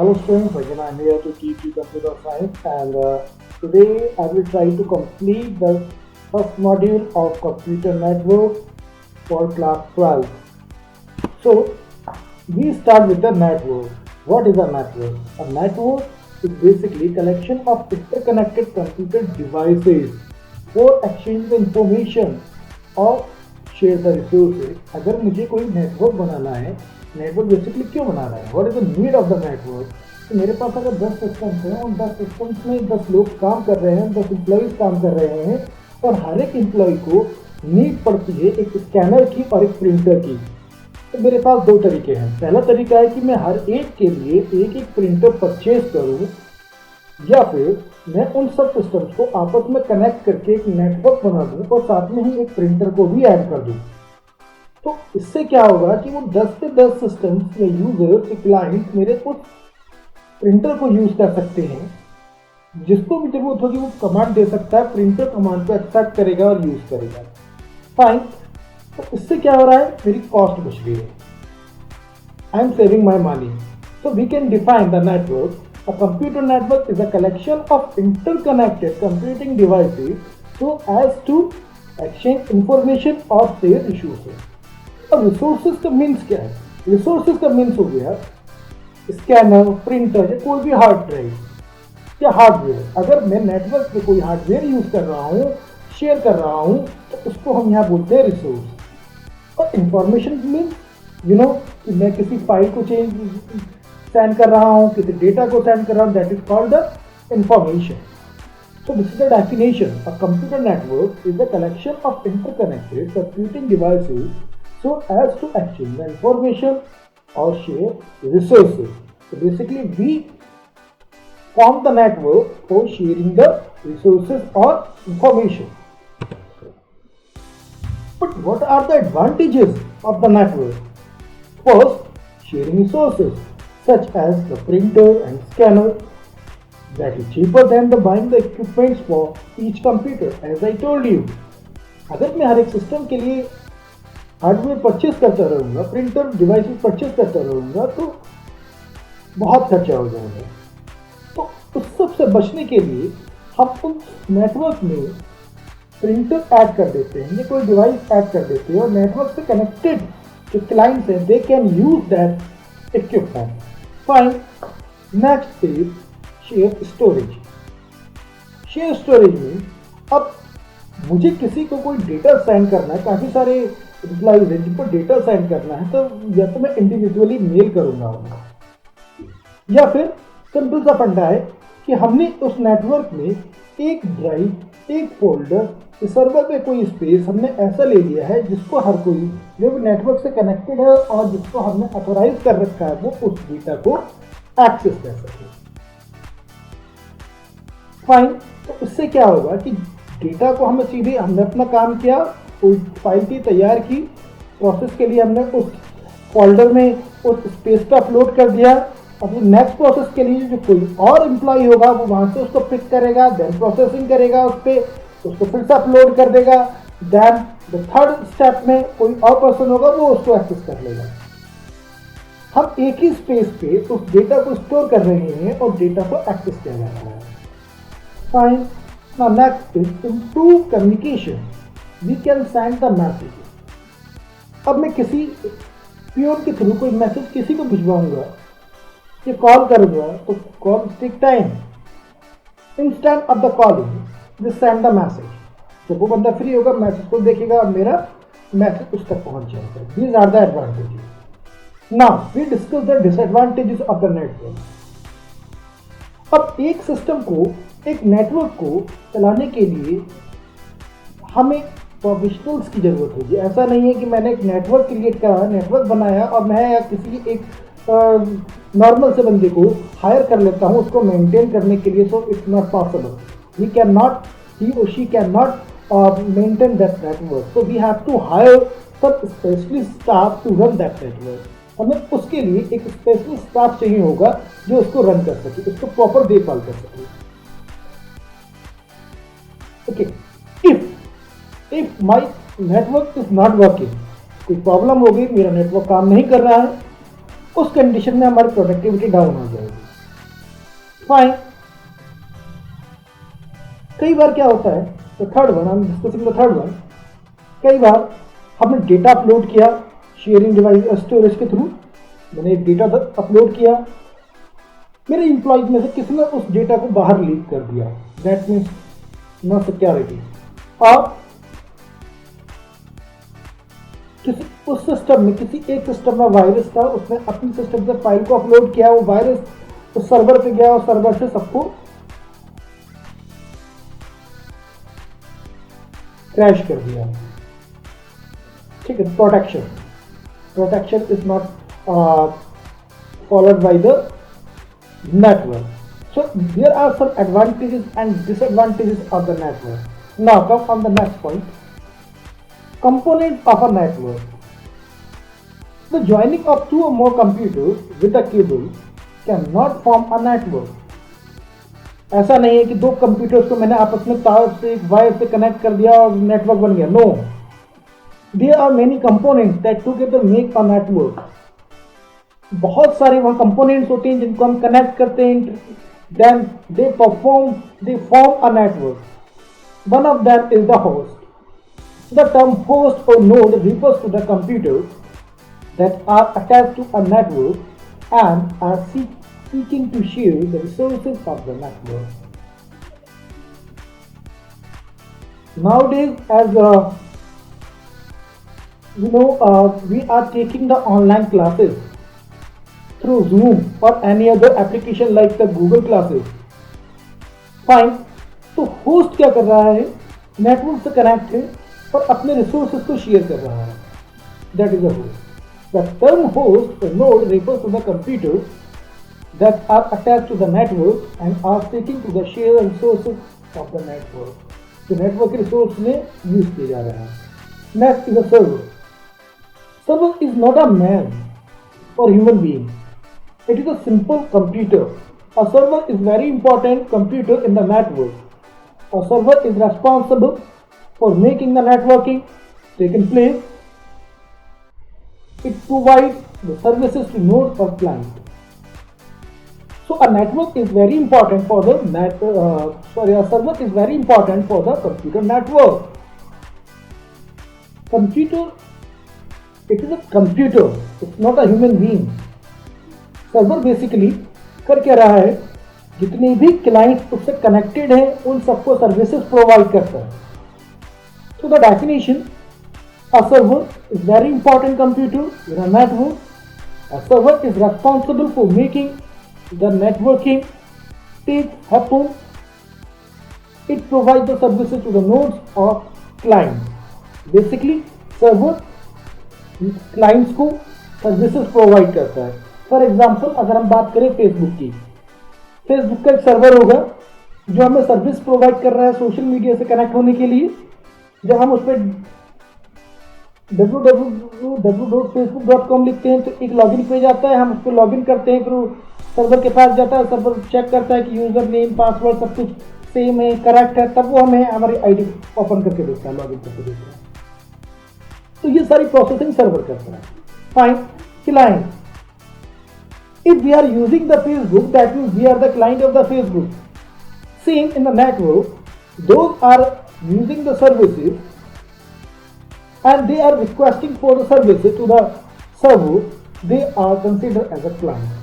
Hello students, again I am here to teach you computer science and today I will try to complete the first module of computer network for class 12. So we start with the network. What is a network? A network is basically a collection of interconnected computer devices for exchange the information or share the resources. अगर मुझे कोई network बनाना है, network basically क्यों बनाना है, what is the need of the network. तो मेरे पास अगर 10 systems हैं और 10 सिस्टम्स में 10 लोग काम कर रहे हैं, 10 एम्प्लॉयज़ काम कर रहे हैं और हर एक एम्प्लॉय को नीड पड़ती है एक स्कैनर की और एक प्रिंटर की। तो मेरे पास दो तरीके हैं। पहला तरीका है कि मैं हर एक के लिए एक एक प्रिंटर परचेज करूँ, या फिर मैं उन सब सिस्टम्स को आपस में कनेक्ट करके एक नेटवर्क बना दूँ और साथ में ही एक प्रिंटर को भी ऐड कर दूँ। तो इससे क्या होगा कि वो 10 से 10 सिस्टम्स में यूजर क्लाइंट मेरे उस प्रिंटर को यूज कर सकते हैं। जिसको भी जरूरत होगी वो कमांड दे सकता है, प्रिंटर कमांड को एक्सेप्ट करेगा और यूज करेगा। फाइन। तो इससे क्या हो रहा है, मेरी कॉस्ट बच रही है। I am saving my money. So we can define the network. A computer network is a collection of interconnected computing devices so as to exchange information or share resources. अब रिसोर्सेज का means क्या है? Resources का means हो गया scanner, printer या कोई भी हार्ड ड्राइव या हार्डवेयर। अगर मैं नेटवर्क पे कोई हार्डवेयर यूज कर रहा हूँ, शेयर कर रहा हूँ, तो उसको हम यहाँ बोलते हैं रिसोर्स। और इंफॉर्मेशन मीन्स कि मैं किसी फाइल को सेंड कर रहा हूँ, किसी डेटा को सेंड कर रहा हूँ, that is called the information. So this is the definition. A computer network is the collection of interconnected computing devices so as to exchange the information or share resources. So basically we form the network for sharing the resources or information. But what are the advantages of the network? First, sharing resources such as the printer and scanner. That is cheaper than the buying the equipments for each computer, as I told you. अगर मैं हर एक system के लिए hardware purchase करता रहूँगा, printer devices purchase करता रहूँगा, तो बहुत खर्चा हो जाएगा। तो उस सब से बचने के लिए हम उस नेटवर्क में प्रिंटर ऐड कर देते हैं या कोई डिवाइस ऐड कर देते हैं और नेटवर्क से कनेक्टेड जो क्लाइंट्स हैं they can use that equipment. Fine. Next is share storage. Share storage में अब मुझे किसी को कोई डेटा सेंड करना है, काफ़ी सारे एम्प्लॉइज हैं जिनको डेटा सेंड करना है, तो या तो मैं इंडिविजुअली मेल करूँगा उनको, या फिर सिंपल सा फंडा है कि हमने उस नेटवर्क में एक ड्राइव, एक फोल्डर, सर्वर पे कोई स्पेस हमने ऐसा ले लिया है जिसको हर कोई जो भी नेटवर्क से कनेक्टेड है और जिसको हमने ऑथोराइज कर रखा है वो उस डेटा को एक्सेस कर सके. फाइन. तो इससे क्या होगा कि डेटा को हमें सीधे हमने अपना काम किया, कोई फाइल की तैयार की, प्रोसेस के लिए हमने उस फोल्डर में उस स्पेस पे अपलोड कर दिया. अब नेक्स्ट प्रोसेस के लिए जो कोई और एम्प्लॉय होगा वो वहाँ से उसको पिक करेगा, देन प्रोसेसिंग करेगा, उस पर उसको फिर से अपलोड कर देगा, देन द थर्ड स्टेप में कोई और पर्सन होगा वो उसको एक्सेस कर लेगा. हम एक ही स्पेस पे उस डेटा को स्टोर कर रहे हैं और डेटा को एक्सेस किया जा रहा है. Fine. Now next is improve communication. We can send the message. अब मैं किसी प्योन के थ्रू कोई मैसेज किसी को भिजवाऊंगा या कॉल करूंगा तो call take time. Instant of the calling we send the message. जब वो बंदा फ्री होगा मैसेज को देखेगा, मेरा मैसेज उस तक पहुंच जाएगा. These are the advantages. Now we discuss the disadvantages of the network. अब एक सिस्टम को, एक नेटवर्क को चलाने के लिए हमें प्रोफेशनल्स की ज़रूरत होगी. ऐसा नहीं है कि मैंने एक नेटवर्क क्रिएट करा, नेटवर्क बनाया और मैं किसी एक नॉर्मल से बंदे को हायर कर लेता हूँ उसको मेंटेन करने के लिए. So it's not possible. He can not, he और she can not maintain that network. So we have to hire sub specialist staff to run that network. हमें उसके लिए एक स्पेशलिस्ट स्टाफ चाहिए होगा जो उसको रन कर सके, उसको प्रॉपर देखभाल कर सके. Okay. If my network is not working, कोई प्रॉब्लम हो गई, मेरा नेटवर्क काम नहीं कर रहा है, उस कंडीशन में हमारी प्रोडक्टिविटी डाउन हो जाएगी. फाइन. कई बार क्या होता है, the third one, I am discussing the third one. कई बार हमने डेटा अपलोड किया शेयरिंग डिवाइस स्टोरेज के थ्रू. मैंने डेटा अपलोड किया, मेरे एम्प्लॉयज में से किसी ने उस डेटा को बाहर लीक कर दिया. That means no security. और किसी उस सिस्टम में, किसी एक सिस्टम में वायरस था, उसने अपनी सिस्टम से फाइल को अपलोड किया, वो वायरस उस सर्वर पे गया और सर्वर से सबको क्रैश कर दिया. ठीक है. Protection is not followed by the network. So there are some advantages and disadvantages of the network. Now come on the next point. Components of a network. The joining of two or more computers with a cable cannot form a network. ऐसा नहीं है कि दो computers को मैंने आपस में तार से वायर से कनेक्ट कर दिया और नेटवर्क बन गया. No, there are many components that together make a network. बहुत सारे वहाँ कंपोनेंट्स होते हैं जिनको हम कनेक्ट करते हैं. Then they form a network. One of them is the host. The term host और node refers to the computers that are attached to a network and are seeking to share the resources of the network. Nowadays, as we are taking the online classes through Zoom or any other application like the Google Classes. Fine. तो host क्या कर रहा है, network से connect है और अपने resources को शेयर कर रहा है. That is a host. The term host node refers to the computers that are attached to the network and are seeking to the share resources of the network. तो network के resource में use किया जा रहा है. Next is a server. Server is not a man or human being. It is a simple computer. A server is very important computer in the network. A server is responsible for making the networking taking place. It provides the services to nodes or client. So a network is very important for the a server is very important for the computer network. Computer, it is a computer. It's not a human being. Server basically कर क्या रहा है, जितने भी client उससे connected हैं उन सबको सर्विसेज प्रोवाइड करता है. तो the definition, a server is very important computer in a network. A server is responsible for making the networking take happen. It provide the services to the nodes और client. Basically server clients को services provide करता है. For example अगर हम बात करें Facebook की, Facebook का एक सर्वर होगा जो हमें सर्विस प्रोवाइड कर रहा है सोशल मीडिया से कनेक्ट होने के लिए. जब हम उस पर www.facebook.com लिखते हैं तो एक लॉगिन पेज आता है, हम उस पर लॉगिन करते हैं, फिर सर्वर के पास जाता है, सर्वर चेक करता है कि यूजर नेम पासवर्ड सब कुछ सेम है, करेक्ट है, तब वो हमें हमारी आईडी ओपन करके देता है, लॉगिन करके देता है. तो ये सारी प्रोसेसिंग सर्वर करता है. Fine. Client, if we are using the Facebook, that means we are the client of the Facebook. Same in the network, those are using the services and they are requesting for the services to the server, they are considered as a client.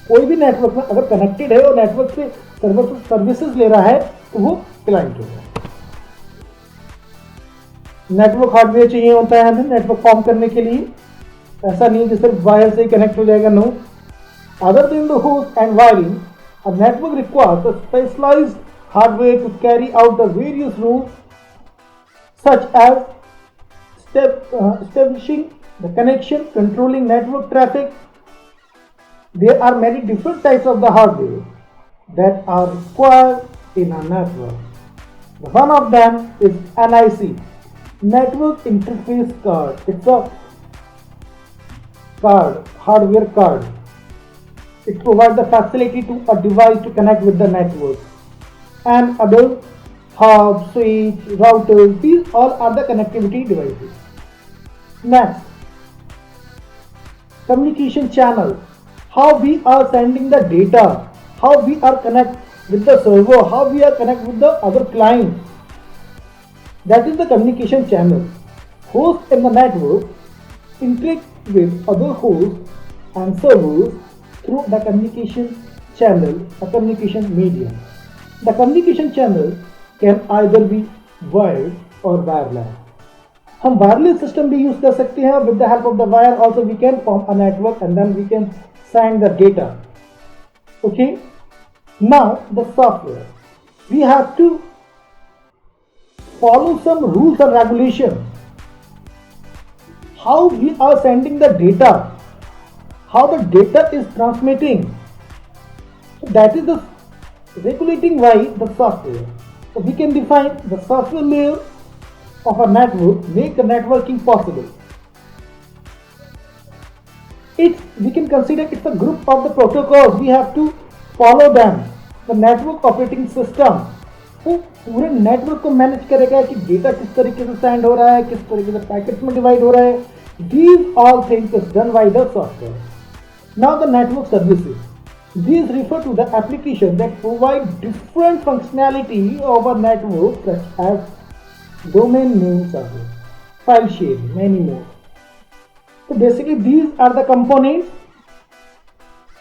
कोई भी network में अगर connected है और network से server से services ले रहा है तो वो क्लाइंट होगा. नेटवर्क हार्डवेयर चाहिए होता है हमें नेटवर्क फॉर्म करने के लिए. ऐसा नहीं कि सिर्फ वायर से ही कनेक्ट हो जाएगा. No. Other than the host and wiring, a network requires a specialised hardware to carry out the various rules such as establishing the connection, controlling network traffic. There are many different types of the hardware that are required in a network. One of them is NIC, Network Interface Card. It's a card, hardware card. It provides the facility to a device to connect with the network. And other hub, switch, routers, these all are the connectivity devices. Next, communication channel. how we are sending the data, how we are connect with the server, how we are connect with the other client. That is the communication channel. Hosts in the network interact with other hosts and servers through the communication channel, a communication medium. The communication channel can either be wired or wireless. हम wireless system भी use कर सकते हैं with the help of the wire also we can form a network and then we can send the data. Okay, now the software we have to follow some rules and regulations. How we are sending the data, how the data is transmitting. So that is the regulating by the software. So we can define the software layer of a network, make the networking possible. We can consider it's a group of the protocols. We have to follow them. The network operating system वो पूरे network को manage करेगा कि data किस तरीके से send हो रहा है, किस तरीके से पैकेट्स में डिवाइड हो रहा है. These all things is done by the software. Now the network services, these refer to the application that provide different functionality of a network such as domain name server, file sharing, many more. So basically these are the components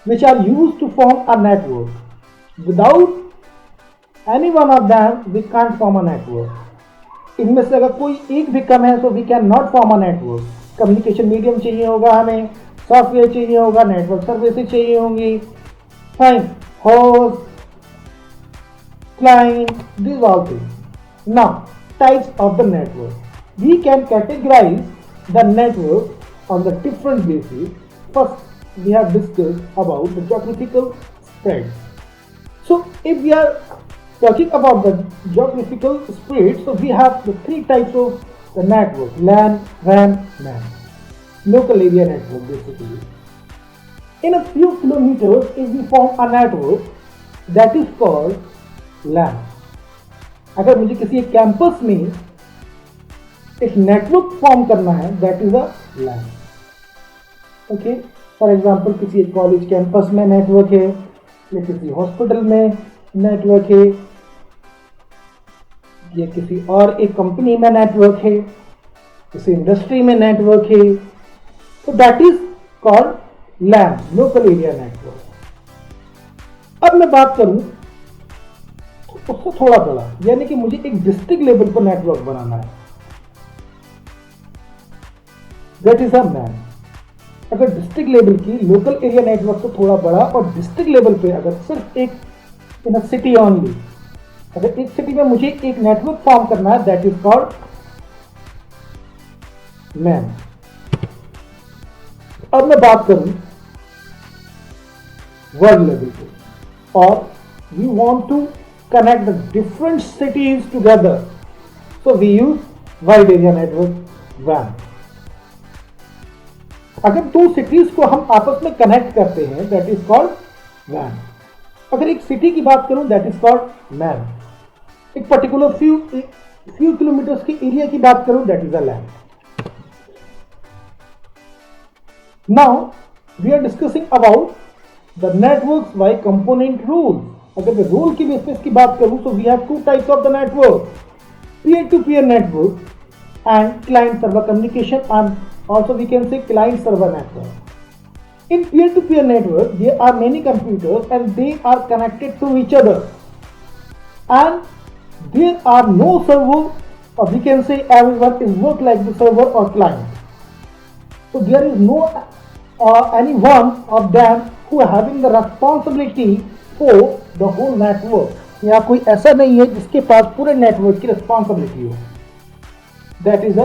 which are used to form a network. Without any one of them we can't form a network. इनमें से अगर कोई एक भी कम है so we cannot form a network. Communication medium चाहिए होगा, हमें सॉफ्टवेयर चाहिए होगा, नेटवर्क सर्विसेज चाहिए होंगी, fine, host, client, these all things. Now types of the network. We can categorize the network on the different bases. First we have discussed about the geographical spread. So if we are talking about the geographical spread, so we have the three types of the network: LAN, WAN, MAN. Local area network basically. In a few kilometers, if we form a network, that is called LAN. अगर मुझे किसी एक campus में एक network form करना है, that is a LAN. Okay, for example किसी एक कॉलेज कैंपस में नेटवर्क है, या किसी हॉस्पिटल में नेटवर्क है, या किसी और एक कंपनी में नेटवर्क है, किसी इंडस्ट्री में नेटवर्क है, तो that is called LAN, local area network. अब मैं बात करूं तो उसको थोड़ा बड़ा, यानी कि मुझे एक डिस्ट्रिक्ट लेवल पर नेटवर्क बनाना है, दैट इज अ मैन. अगर डिस्ट्रिक्ट लेवल की लोकल एरिया नेटवर्क तो थोड़ा बड़ा, और डिस्ट्रिक्ट लेवल पे अगर सिर्फ एक इन अ सिटी ओनली, अगर एक सिटी में मुझे एक नेटवर्क फॉर्म करना है, दैट इज कॉल्ड मैन. अब मैं बात करूं वर्ल्ड लेवल पे, और we want to connect the different cities together, so we use wide area network वैन. अगर दो सिटीज को हम आपस में कनेक्ट करते हैं, दैट इज कॉल्ड वैन. अगर एक सिटी की बात करूं, दैट इज कॉल्ड मैन. एक पर्टिकुलर फ्यू किलोमीटर्स के एरिया की बात करूं, that is a LAN. Now we are discussing about the networks by component rules. अगर मैं रूल की बेसिस की बात करूं, तो we have two types of the network: peer to peer network and client server communication, and also we can say client server network. In peer-to-peer network, there are many computers and they are connected to each other, and there are no server, or we can say everyone is work like the server or client. So there is no any one of them who are having the responsibility for the whole network. या कोई ऐसा नहीं है जिसके पास पूरे network की responsibility हो. That is a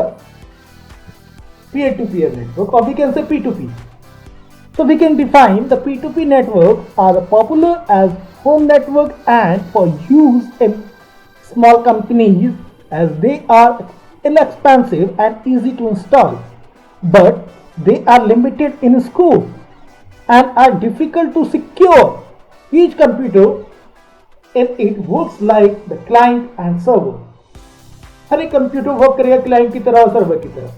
peer-to-peer network, or we can say P2P. So we can define the P2P networks are popular as home network and for use in small companies, as they are inexpensive and easy to install, but they are limited in scope and are difficult to secure. Each computer in it works like the client and server. हर एक computer work करेगा client की तरह और server की तरह.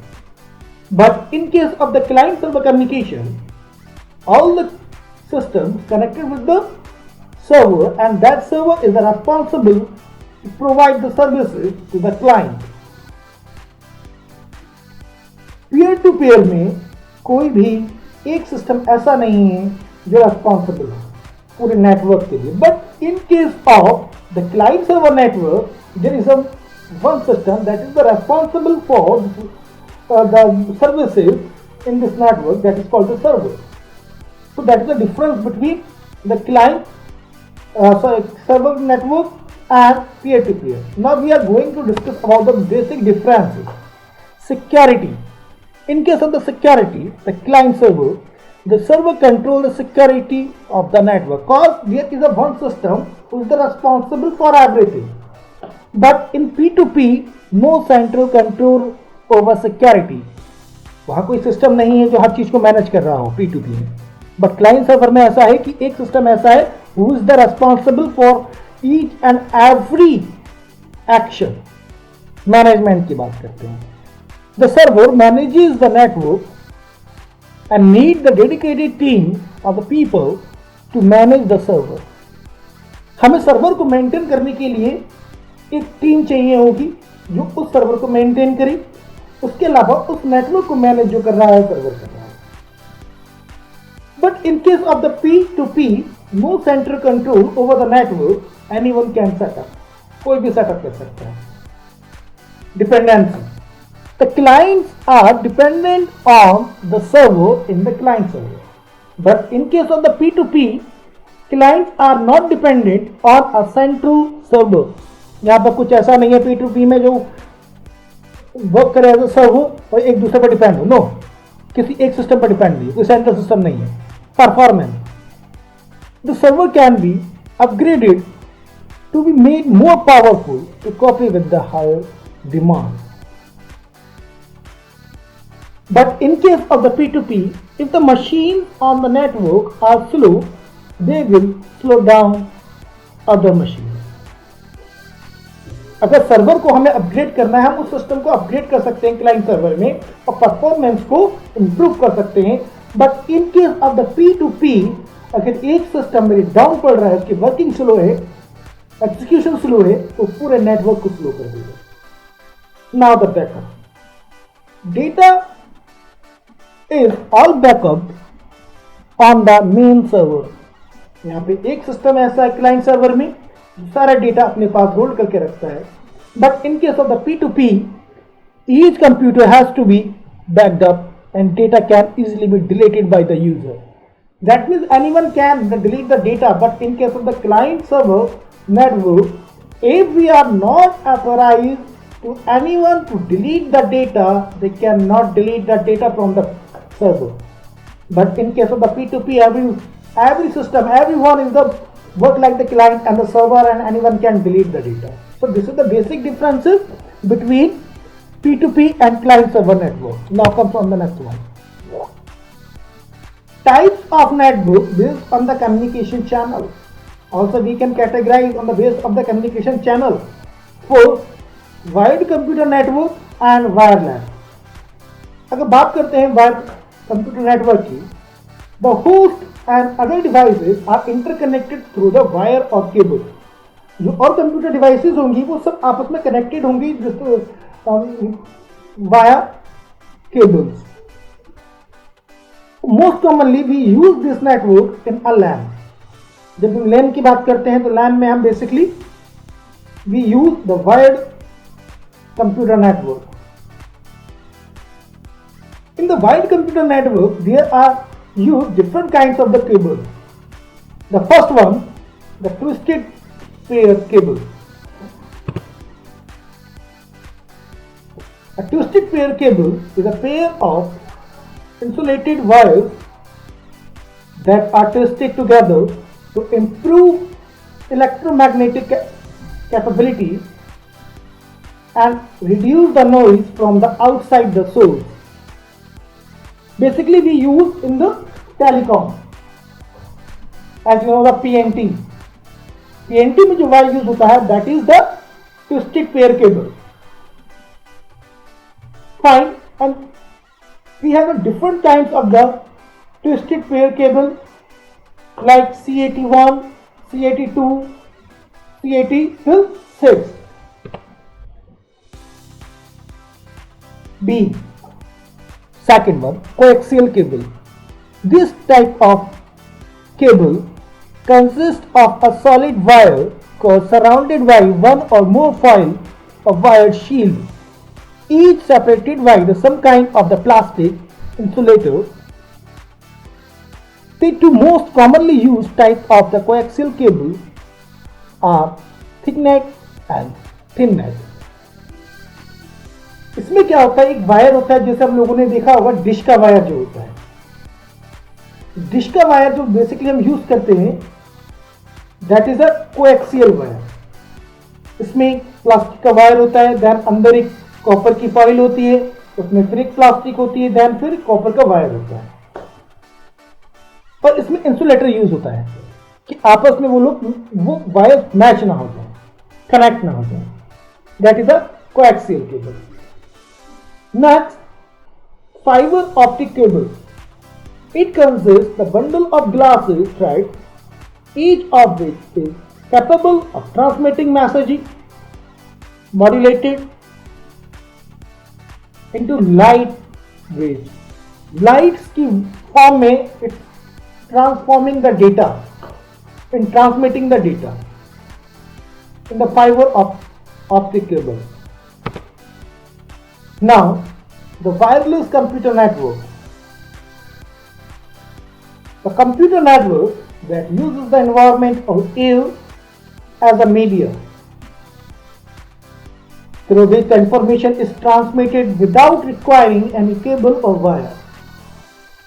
But in case of the client server communication, all the systems connected with the server, and that server is responsible to provide the services to the client. Peer to peer में कोई भी एक system ऐसा नहीं है जो responsible है पूरे नेटवर्क के लिए, but in case of the client server network there is a one system that is the responsible for the services in this network, that is called the server. So that is the difference between the client server network and peer-to-peer. Now we are going to discuss about the basic differences. Security. In case of the security, the client server, the server controls the security of the network, because there is a one system who is the responsible for everything. But in P2P, no central control over security. वहाँ कोई system नहीं है जो हर चीज को manage कर रहा हो P2P में. बट क्लाइंट सर्वर में ऐसा है कि एक सिस्टम ऐसा है who is the responsible for each and every action. Management की बात करते हैं. The server manages the network and need the dedicated team of the people to manage the server. हमें सर्वर को मेंटेन करने के लिए एक टीम चाहिए होगी जो उस सर्वर को मेंटेन करे. उसके अलावा उस नेटवर्क को मैनेज जो कर रहा है सर्वर कर रहा है. But in case of the P2P, no central control over the network, anyone can set up. कोई भी सेटअप कर सकता है. Dependency. The clients are dependent on the server in the client server. But in case of the P2P, clients are not dependent on a central server. यहाँ पर कुछ ऐसा नहीं है P2P में जो वर्क करे एज अ सर्वर और एक दूसरे पर डिपेंड हो. नो, किसी एक सिस्टम पर डिपेंड नहीं, कोई सेंट्रल सिस्टम नहीं है. Performance. The server can be upgraded to be made more powerful to cope with the higher demand. But in case of the P2P, if the machines on the network are slow, they will slow down other machines. अगर server को हमें upgrade करना है, हम उस system को upgrade कर सकते हैं क्लाइंट सर्वर में और परफॉर्मेंस को इंप्रूव कर सकते हैं. But in case of the P2P, अगर एक सिस्टम मेरी डाउन पड़ रहा है, उसकी वर्किंग स्लो है, एक्सिक्यूशन स्लो है, तो पूरे नेटवर्क को स्लो कर देगा. Now the backup. Data is all backup on the main server. यहाँ पे एक सिस्टम ऐसा है क्लाइंट सर्वर में सारा डेटा अपने पास होल्ड करके रखता है. But in case of the P2P, each computer has to be backed up and data can easily be deleted by the user. That means anyone can delete the data, but in case of the client server network, if we are not authorized to anyone to delete the data, they cannot delete the data from the server. But in case of the P2P, every system, everyone is the work like the client and the server, and anyone can delete the data. So this is the basic differences between P2P and client server network. Now comes on the next one. Types of network based on the communication channel. Also we can categorize on the base of the communication channel for wired computer network and wireless. अगर बात करते हैं wired computer network की, the host and other devices are interconnected through the wire or cable. जो और computer devices होंगी वो सब आपस में कनेक्टेड होंगी via cables. Most commonly we use this network in a LAN. जब हम LAN की बात करते हैं तो LAN में हम basically we use the wired computer network. In the wired computer network there are used different kinds of the cables. The first one, the twisted pair cable. A twisted pair cable is a pair of insulated wires that are twisted together to improve electromagnetic capabilities and reduce the noise from the outside the source. Basically we use in the telecom, as you know the PNT. PNT में जो wire use होता है that is the twisted pair cable. Fine, and we have a different kinds of the twisted pair cable like C81, C82, C80 till 6. B. Second one, coaxial cable. This type of cable consists of a solid wire core surrounded by one or more foil of wired shield, each separated by some kind of the plastic insulator. The two most commonly used types of the coaxial cable are thick neck and thin neck. इसमें क्या होता है, एक wire होता है जैसे हम लोगों ने देखा होगा डिश का वायर जो होता है, डिश का वायर जो बेसिकली हम यूज करते हैं that is a coaxial wire. इसमें प्लास्टिक का वायर होता है, देन अंदर एक कॉपर की फॉइल होती है, उसमें फिर एक प्लास्टिक होती है, देन फिर कॉपर का वायर होता है. पर इसमें इंसुलेटर यूज होता है कि आपस में वो वायर मैच ना हो जाए, कनेक्ट ना हो जाए. That is a coaxial cable. Next, fiber optic cable. It consists the bundle of glass threads, each of which is capable of transmitting messaging modulated into light waves. Lights की form में it's transforming the data, in transmitting the data in the fiber optic cable. Now, the wireless computer network. The computer network that uses the environment of air as a media, through which the information is transmitted without requiring any cable or wire.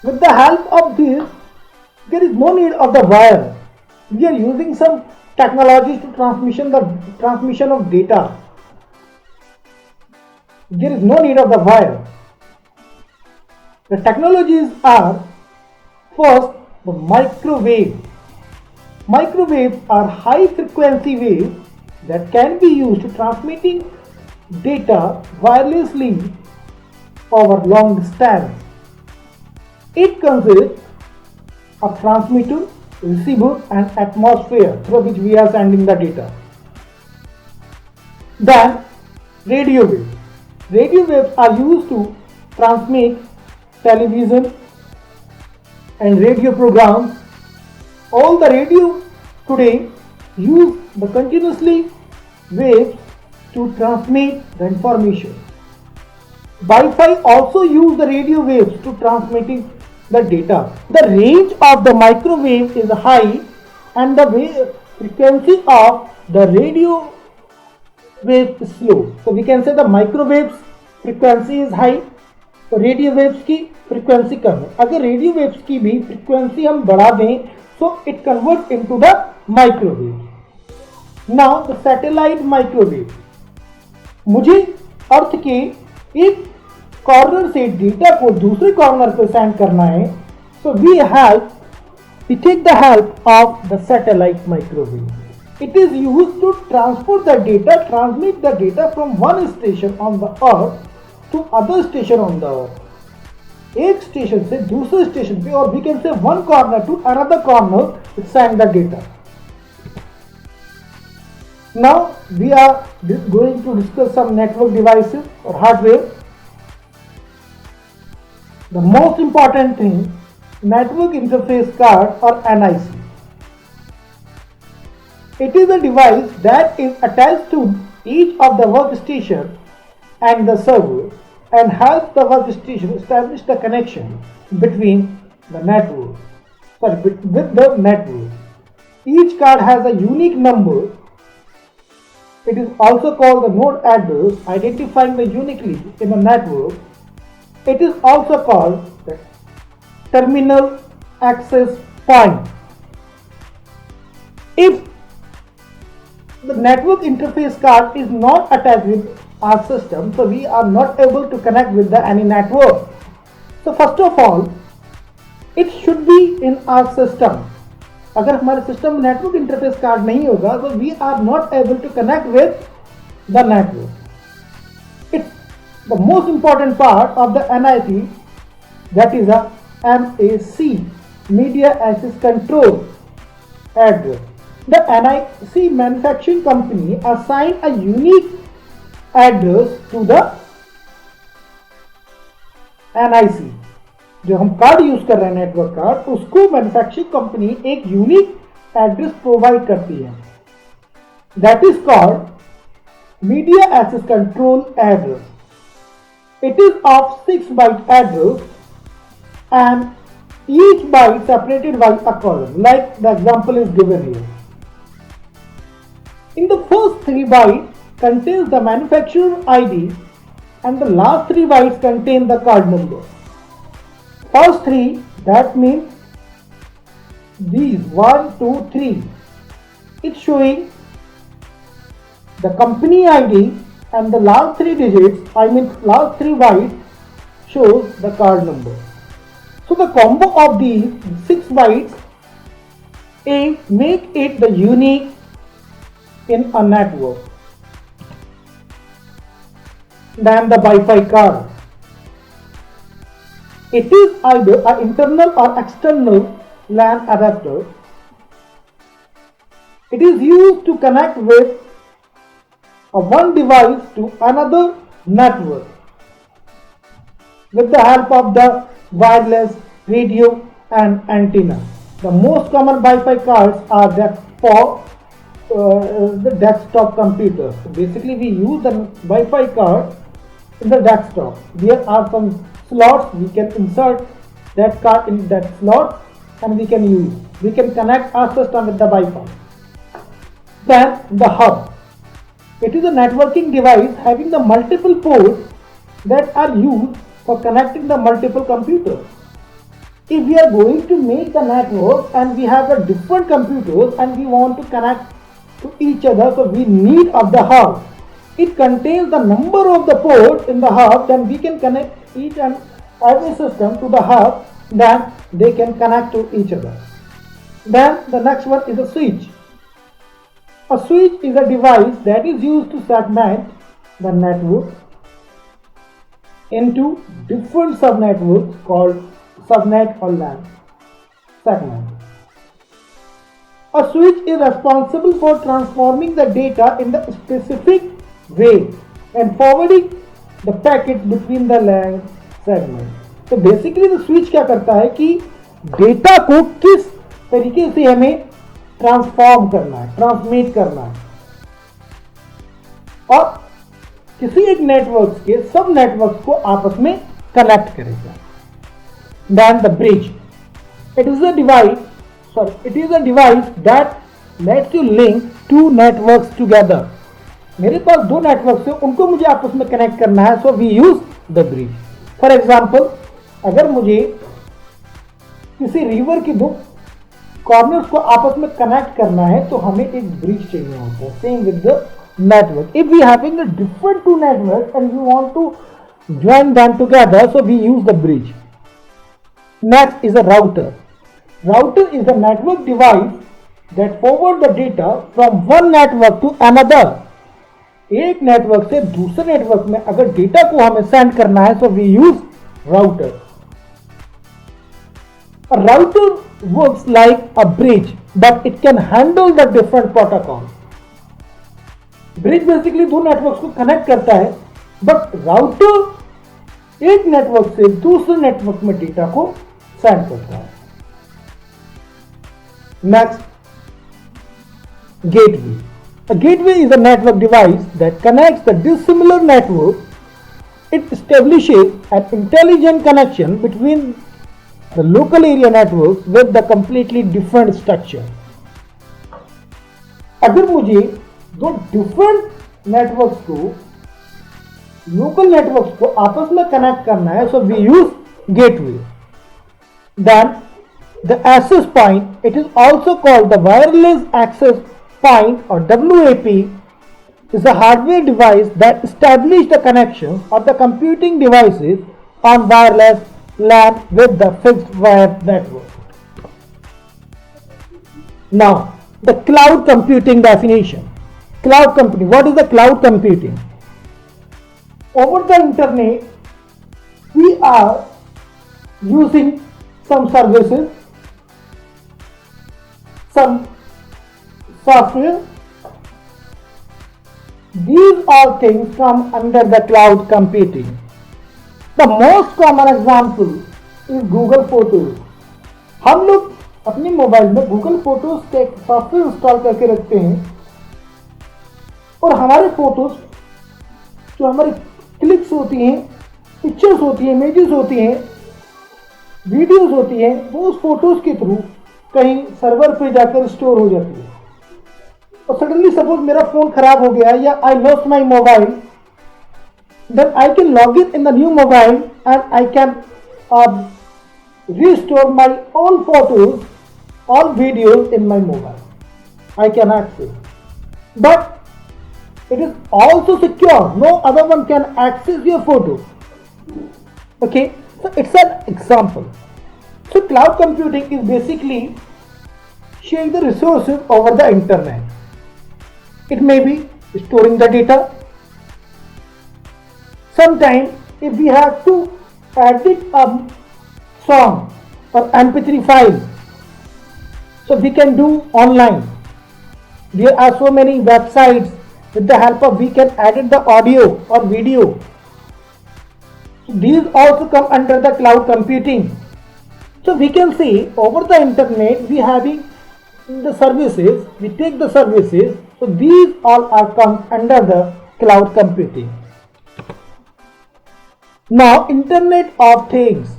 With the help of this, there is no need of the wire. We are using some technologies to transmission of data. There is no need of the wire. The technologies are, first, the microwave. Microwaves are high frequency waves that can be used to transmitting data wirelessly over long distance. It consists of transmitter, receiver and atmosphere through which we are sending the data. Then radio waves. Radio waves are used to transmit television and radio programs. All the radio today use the continuously waves to transmit the information. Wi-Fi also use the radio waves to transmitting the data. The range of the microwave is high and the frequency of the radio wave is slow. So we can say the microwaves frequency is high, तो radio waves की frequency कम है. अगर radio waves की भी frequency हम बढ़ा दें so it convert into the microwave. Now the satellite microwave. मुझे अर्थ के एक कॉर्नर से डेटा को दूसरे कॉर्नर पे सेंड करना है, so we take the help of the satellite microwave. It is used to transport the data, transmit the data from one station on the earth to other station on the earth. एक station से दूसरे station पे, और we can say one corner to another corner to send the data. Now we are going to discuss some network devices or hardware. The most important thing, network interface card or NIC. It is a device that is attached to each of the workstation and the server and helps the workstation establish the connection between the network, with the network. Each card has a unique number. It is also called the node address, identifying the uniquely in the network. It is also called the terminal access point. If the network interface card is not attached with our system, so we are not able to connect with any network. So first of all, it should be in our system. अगर हमारे system में network interface card नहीं होगा तो we are not able to connect with the network. It's the most important part of the NIC, that is a MAC, Media Access Control. address. The NIC manufacturing company assign a unique address to the NIC. जो हम card use कर रहे हैं network card, उसको manufacturing company एक unique address provide करती है. That is called media access control address. It is of 6 byte address and each byte separated by a column, like the example is given here. In the first 3 bytes contains the manufacturer ID and the last 3 bytes contain the card number. First 3, that means these 1, 2, 3. It's showing the company ID and the last 3 digits, last 3 bytes shows the card number. So the combo of these 6 bytes make it the unique in a network. Then the Wi-Fi card. It is either an internal or external LAN adapter. It is used to connect with one device to another network with the help of the wireless radio and antenna. The most common Wi-Fi cards are that for the desktop computers. So basically, we use the Wi-Fi card in the desktop. There are some slots, we can insert that card in that slot and we can use. We can connect our system with the Wi-Fi. Then the hub. It is a networking device having the multiple ports that are used for connecting the multiple computers. If we are going to make the network and we have a different computers and we want to connect to each other, so we need of the hub. It contains the number of the ports in the hub, then we can connect each and every system to the hub, then they can connect to each other. Then the next one is a switch. A switch is a device that is used to segment the network into different subnetworks called subnet or LAN segment. A switch is responsible for transforming the data in the specific way and forwarding the packets between the LAN segment. तो basically the switch क्या करता है कि data को किस तरीके से हमें ट्रांसफॉर्म करना है, ट्रांसमिट करना है और किसी एक नेटवर्क के सब नेटवर्क को आपस में कनेक्ट करेगा. Then the bridge. It is a device that lets you link two networks together. मेरे पास दो नेटवर्क है, उनको मुझे आपस में कनेक्ट करना है, so we use the bridge. For example, अगर मुझे किसी रिवर की दो कॉर्नर्स को आपस में कनेक्ट करना है तो हमें एक ब्रिज चाहिए होता है. Same with the network. If we having a different two networks and we want to join them together, so we use the bridge. Next is a router. Router is a network device that forward the data from one network to another. एक network से दूसरे network में अगर data को हमें send करना है, so we use router. A router works like a bridge, but it can handle the different protocols. Bridge basically दो नेटवर्क्स को कनेक्ट करता है, बट राउटर एक नेटवर्क से दूसरे नेटवर्क में डेटा को सेंड करता है. Next, gateway. A gateway is a network device that connects the dissimilar network. It establishes an intelligent connection between the local area networks with the completely different structure. अगर मुझे दो different networks को, local networks को आपस में connect करना है, so we use gateway. Then the access point. It is also called the wireless access point or WAP is a hardware device that establishes the connection of the computing devices on wireless LAN with the fixed wire network. Now, the cloud computing definition. Cloud computing. What is the cloud computing? Over the internet, we are using some services, some software. These all things come under the cloud computing. The most common example is Google Photos. हम लोग अपने mobile में Google photos का एक software install करके रखते हैं और हमारे फोटोज जो हमारी क्लिक्स होती हैं, पिक्चर्स होती हैं, इमेजेस होती हैं, वीडियोस होती हैं, वो उस फोटोज के थ्रू कहीं सर्वर पे जाकर स्टोर हो जाती है। और सडनली सपोज मेरा फोन खराब हो गया या I lost my mobile, then I can log in the new mobile and I can restore my all photos, all videos in my mobile. I can access. But it is also secure. No other one can access your photo. Okay, so it's an example. So cloud computing is basically sharing the resources over the internet. It may be storing the data. Sometimes if we have to edit a song or MP3 file, so we can do online. There are so many websites with the help of we can edit the audio or video. So these also come under the cloud computing. So we can see over the internet we having the services, we take the services, so these all are come under the cloud computing. Now Internet of Things.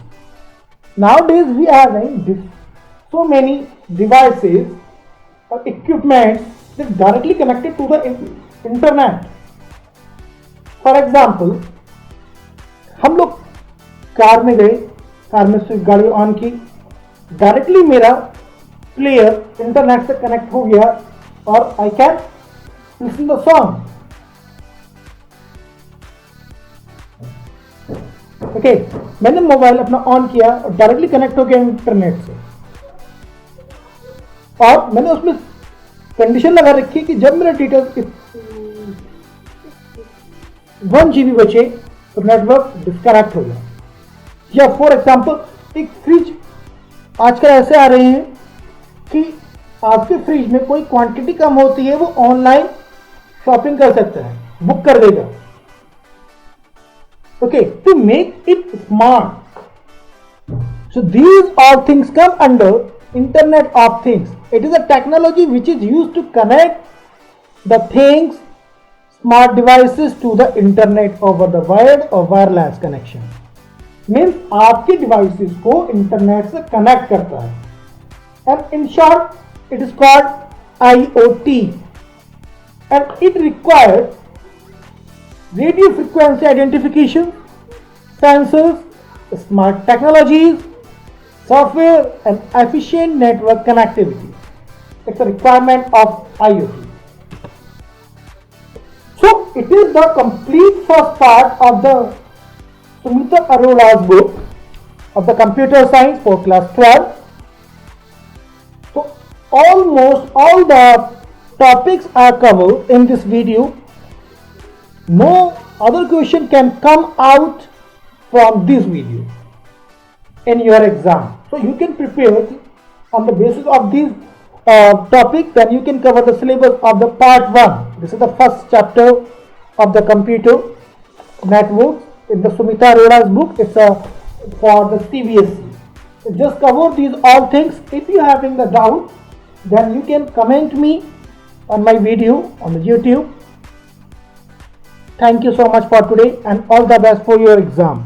Nowadays we are having so many devices or equipments that directly connected to the internet. For example, हम लोग car में गए, car में switch गाड़ी on की, directly मेरा player internet से connect हो गया और I can listen the song. Okay, मैंने मोबाइल अपना ऑन किया और डायरेक्टली कनेक्ट हो गया इंटरनेट से, और मैंने उसमें कंडीशन लगा रखी कि जब मेरा डेटा 1 GB बचे तो नेटवर्क डिस्कनेक्ट हो गया. या फॉर एग्जांपल एक फ्रिज आजकल ऐसे आ रहे हैं कि आपके फ्रिज में कोई क्वांटिटी कम होती है, वो ऑनलाइन शॉपिंग कर सकता है, बुक कर देगा. Okay, to make it smart. So these all things come under Internet of Things. It is a technology which is used to connect the things, smart devices to the internet over the wired or wireless connection. Means आपके devices को internet से connect करता है. And in short, it is called IoT. And it requires radio frequency identification, sensors, smart technologies, software and efficient network connectivity. It's a requirement of IoT. So it is the complete first part of the Sumita Arora's book of the computer science for class 12. So almost all the topics are covered in this video. No other question can come out from this video in your exam. So you can prepare on the basis of these topics, then you can cover the syllabus of the part 1. This is the first chapter of the computer networks in the Sumita Arora's book. It's for the CBSE. So just cover these all things. If you are having the doubt, then you can comment me on my video on the YouTube. Thank you so much for today and all the best for your exam.